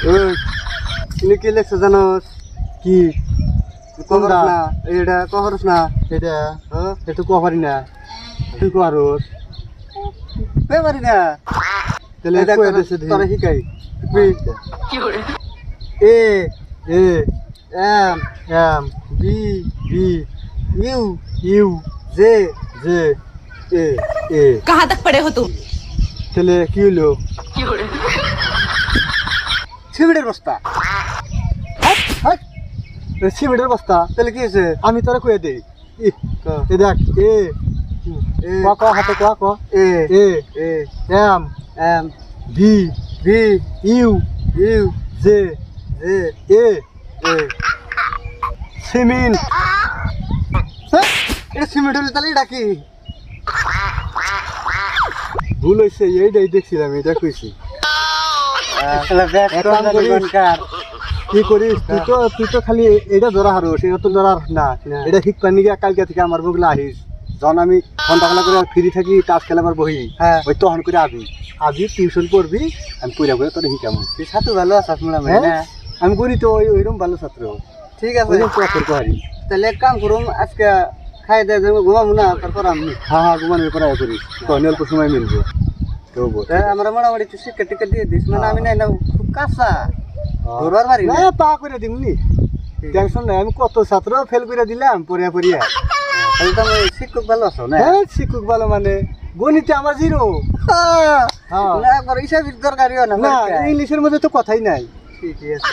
ওই তুমি কি লেখছো জানোস? কি কহরস না এটা কহরস না এটা হ্যাঁ একটু কপারি না তুই করস পারি না তাহলে এই দেখ কয়ে দেশে তোরা শিকাই A A M M B B U U J J A A कहाँ तक पढ़े हो तुम? তাহলে কি হলো সিমেন্টের বস্তা সিমেন্টের বস্তা তাহলে কি হয়েছে? আমি তোরা কয়ে দেই ক, এ দেখ এ এ ক ক হাতে ক ক A A A M M B B U U J J A A cement এটা সিমেন্ট হলে তাহলে এটা কি? ভুল হয়েছে এইটাই দেখছিলাম এটা কইছি এক কাম করিস। কি করিস তুই তো খালি এটা ধরা হারোস এটা তো ধরা না না। এটা শিখবার নিগে কালকে থেকে আমার বগলে আহিস যখন আমি ঘন্টা খেলা করে ফ্রি থাকি তাস খেলাবার বহি হ্যাঁ। ওই তখন করে আবি টিউশন পড়বি আমি পড়া করে তোর শিখামো তুই ছাত্র ভালো আছিস মনে হয় হ্যাঁ না? আমি করি তো ওইরকম ভালো ছাত্র ঠিক আছে ওইরকম ক্লাসের কোহারি তাহলে এক কাম করুন আজকে খাই দেয় ঘুমাবো না তারপর আমি হ্যাঁ ঘুমানোর পরে করিস তখন অল্প সময় মিলবে তো বল আমরা মোটামুটি একটু শিক্ষা টিকা দিয়ে দিস মানে আমি নাই না খুব কাঁচা ধরবার পারি না না পা করে দিমনি টেনশন নাই আমি কত ছাত্র ফেল করে দিলাম পড়িয়া পড়িয়া তাহলে তো আমি শিক্ষক ভালো আছো না? হ্যাঁ শিক্ষক ভালো মানে গণিতে আমার জিরো হ্যাঁ না একবার হিসাবের দরকারই হয় না না ইংলিশের মধ্যে তো কথাই নাই ঠিকই আছে